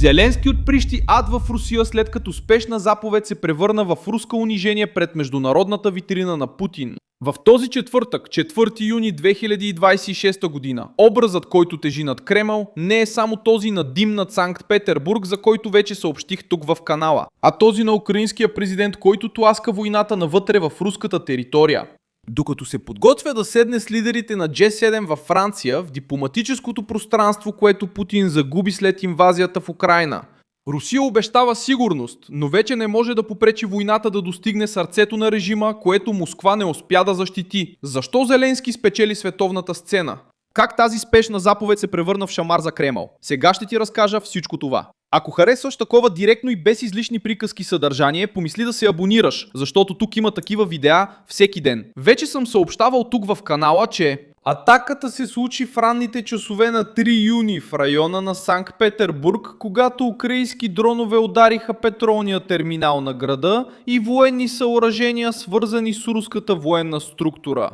Зеленски отприщи ад в Русия, след като спешна заповед се превърна в руска унижение пред международната витрина на Путин. В този четвъртък, 4 юни 2026 година, образът, който тежи над Кремъл, не е само този на дим над Санкт Петербург, за който вече съобщих тук в канала, а този на украинския президент, който тласка войната навътре в руската територия. Докато се подготвя да седне с лидерите на G7 във Франция, в дипломатическото пространство, което Путин загуби след инвазията в Украйна, Русия обещава сигурност, но вече не може да попречи войната да достигне сърцето на режима, което Москва не успя да защити. Защо Зеленски спечели световната сцена? Как тази спешна заповед се превърна в шамар за Кремъл? Сега ще ти разкажа всичко това. Ако харесваш такова директно и без излишни приказки съдържание, помисли да се абонираш, защото тук има такива видеа всеки ден. Вече съм съобщавал тук в канала, че атаката се случи в ранните часове на 3 юни в района на Санкт Петербург, когато украински дронове удариха петролния терминал на града и военни съоръжения, свързани с руската военна структура.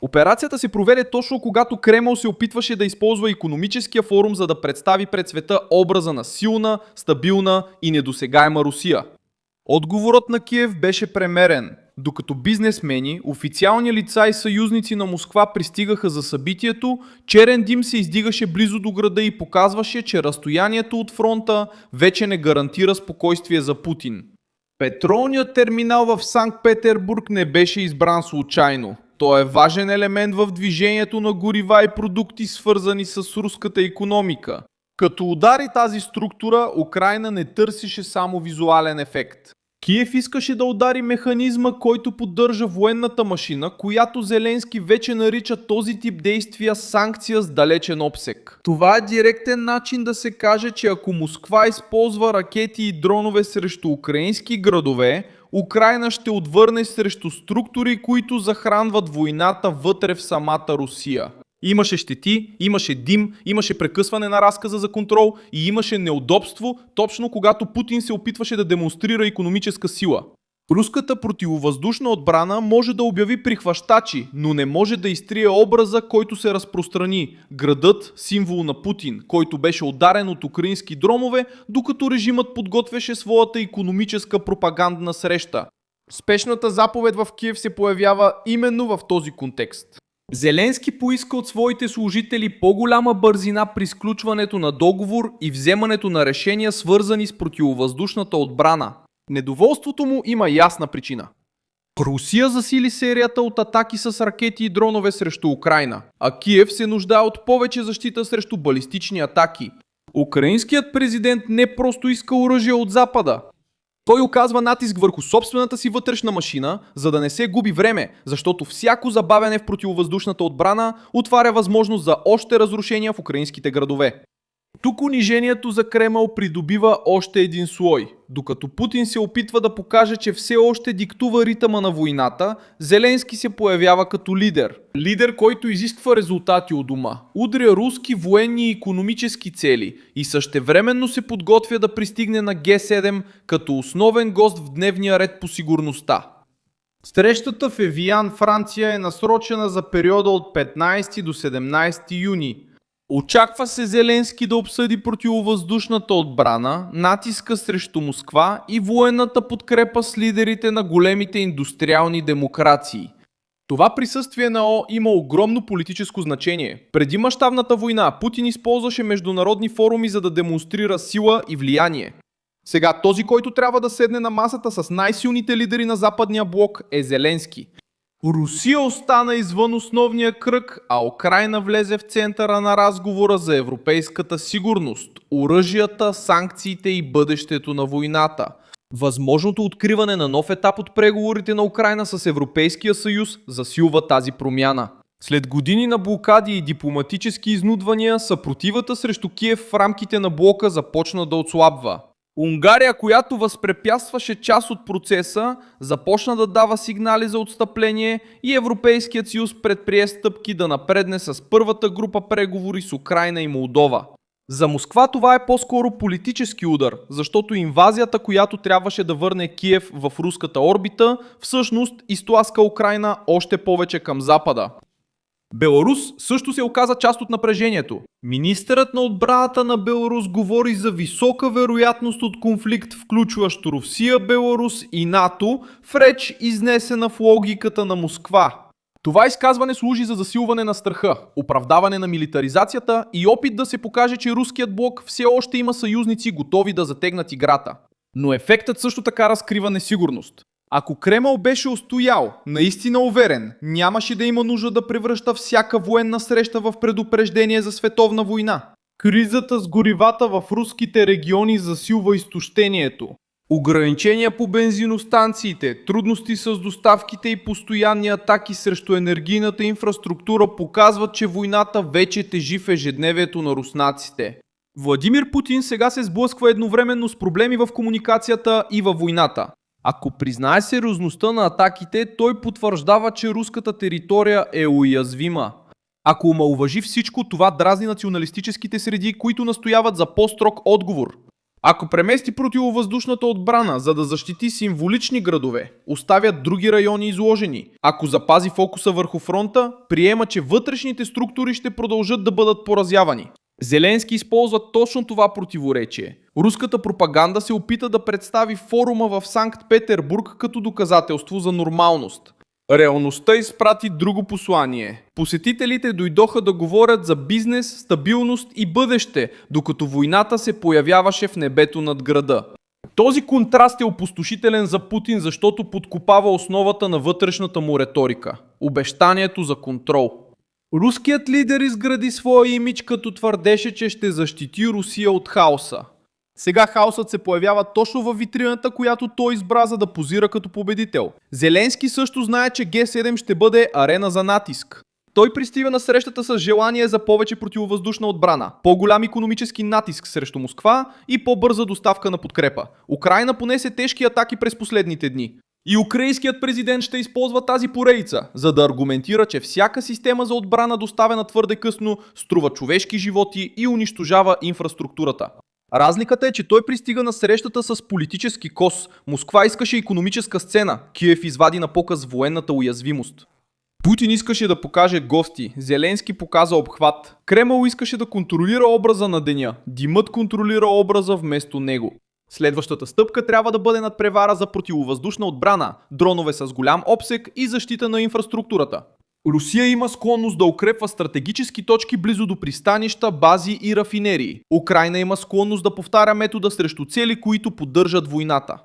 Операцията се проведе точно когато Кремъл се опитваше да използва икономическия форум, за да представи пред света образа на силна, стабилна и недосегаема Русия. Отговорът на Киев беше премерен. Докато бизнесмени, официални лица и съюзници на Москва пристигаха за събитието, черен дим се издигаше близо до града и показваше, че разстоянието от фронта вече не гарантира спокойствие за Путин. Петролният терминал в Санкт Петербург не беше избран случайно. Той е важен елемент в движението на горива и продукти, свързани с руската икономика. Като удари тази структура, Украйна не търсеше само визуален ефект. Киев искаше да удари механизма, който поддържа военната машина, която Зеленски вече нарича този тип действия санкция с далечен обсег. Това е директен начин да се каже, че ако Москва използва ракети и дронове срещу украински градове, Украйна ще отвърне срещу структури, които захранват войната вътре в самата Русия. Имаше щети, имаше дим, имаше прекъсване на разказа за контрол и имаше неудобство, точно когато Путин се опитваше да демонстрира икономическа сила. Руската противовъздушна отбрана може да обяви прихващачи, но не може да изтрие образа, който се разпространи. Градът, символ на Путин, който беше ударен от украински дронове, докато режимът подготвяше своята икономическа пропагандна среща. Спешната заповед в Киев се появява именно в този контекст. Зеленски поиска от своите служители по-голяма бързина при сключването на договор и вземането на решения, свързани с противовъздушната отбрана. Недоволството му има ясна причина. Русия засили серията от атаки с ракети и дронове срещу Украйна, а Киев се нуждае от повече защита срещу балистични атаки. Украинският президент не просто иска оръжие от Запада. Той оказва натиск върху собствената си вътрешна машина, за да не се губи време, защото всяко забавяне в противовъздушната отбрана отваря възможност за още разрушения в украинските градове. Тук унижението за Кремъл придобива още един слой. Докато Путин се опитва да покаже, че все още диктува ритъма на войната, Зеленски се появява като лидер. Лидер, който изисква резултати у дома, удря руски военни и икономически цели и същевременно се подготвя да пристигне на Г7 като основен гост в дневния ред по сигурността. Срещата в Евиян, Франция е насрочена за периода от 15 до 17 юни. Очаква се Зеленски да обсъди противовъздушната отбрана, натиска срещу Москва и военната подкрепа с лидерите на големите индустриални демокрации. Това присъствие на ООН има огромно политическо значение. Преди мащабната война Путин използваше международни форуми, за да демонстрира сила и влияние. Сега този, който трябва да седне на масата с най-силните лидери на западния блок, е Зеленски. Русия остана извън основния кръг, а Украйна влезе в центъра на разговора за европейската сигурност, оръжията, санкциите и бъдещето на войната. Възможното откриване на нов етап от преговорите на Украйна с Европейския съюз засилва тази промяна. След години на блокади и дипломатически изнудвания, съпротивата срещу Киев в рамките на блока започна да отслабва. Унгария, която възпрепятстваше част от процеса, започна да дава сигнали за отстъпление и Европейският съюз предприе стъпки да напредне с първата група преговори с Украйна и Молдова. За Москва това е по-скоро политически удар, защото инвазията, която трябваше да върне Киев в руската орбита, всъщност изтласка Украйна още повече към запада. Беларус също се оказа част от напрежението. Министърът на отбраната на Беларус говори за висока вероятност от конфликт, включващ Русия, Беларус и НАТО, в реч изнесена в логиката на Москва. Това изказване служи за засилване на страха, оправдаване на милитаризацията и опит да се покаже, че руският блок все още има съюзници готови да затегнат играта. Но ефектът също така разкрива несигурност. Ако Кремъл беше устоял, наистина уверен, нямаше да има нужда да превръща всяка военна среща в предупреждение за световна война. Кризата с горивата в руските региони засилва изтощението. Ограничения по бензиностанциите, трудности с доставките и постоянни атаки срещу енергийната инфраструктура показват, че войната вече тежи в ежедневието на руснаците. Владимир Путин сега се сблъсква едновременно с проблеми в комуникацията и във войната. Ако признае сериозността на атаките, той потвърждава, че руската територия е уязвима. Ако омаловажи всичко, това дразни националистическите среди, които настояват за по-строг отговор. Ако премести противовъздушната отбрана, за да защити символични градове, оставят други райони изложени. Ако запази фокуса върху фронта, приема, че вътрешните структури ще продължат да бъдат поразявани. Зеленски използва точно това противоречие. Руската пропаганда се опита да представи форума в Санкт-Петербург като доказателство за нормалност. Реалността изпрати друго послание. Посетителите дойдоха да говорят за бизнес, стабилност и бъдеще, докато войната се появяваше в небето над града. Този контраст е опустошителен за Путин, защото подкопава основата на вътрешната му риторика – обещанието за контрол. Руският лидер изгради своя имидж, като твърдеше, че ще защити Русия от хаоса. Сега хаосът се появява точно във витрината, която той избра, за да позира като победител. Зеленски също знае, че Г7 ще бъде арена за натиск. Той пристига на срещата с желание за повече противовъздушна отбрана, по-голям икономически натиск срещу Москва и по-бърза доставка на подкрепа. Украйна понесе тежки атаки през последните дни. И украинският президент ще използва тази поредица, за да аргументира, че всяка система за отбрана, доставена твърде късно, струва човешки животи и унищожава инфраструктурата. Разликата е, че той пристига на срещата с политически кос. Москва искаше икономическа сцена, Киев извади на показ военната уязвимост. Путин искаше да покаже гости, Зеленски показа обхват. Кремъл искаше да контролира образа на деня, димът контролира образа вместо него. Следващата стъпка трябва да бъде надпревара за противовъздушна отбрана, дронове с голям обсег и защита на инфраструктурата. Русия има склонност да укрепва стратегически точки близо до пристанища, бази и рафинерии. Украйна има склонност да повтаря метода срещу цели, които поддържат войната.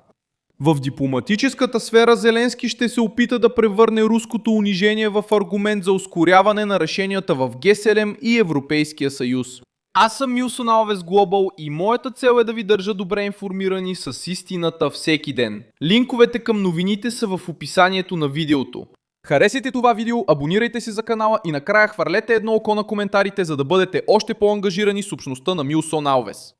В дипломатическата сфера Зеленски ще се опита да превърне руското унижение в аргумент за ускоряване на решенията в Г7 и Европейския съюз. Аз съм Милсон Алвес Глобал и моята цел е да ви държа добре информирани с истината всеки ден. Линковете към новините са в описанието на видеото. Харесайте това видео, абонирайте се за канала и накрая хвърлете едно око на коментарите, за да бъдете още по-ангажирани с общността на Милсон Алвес.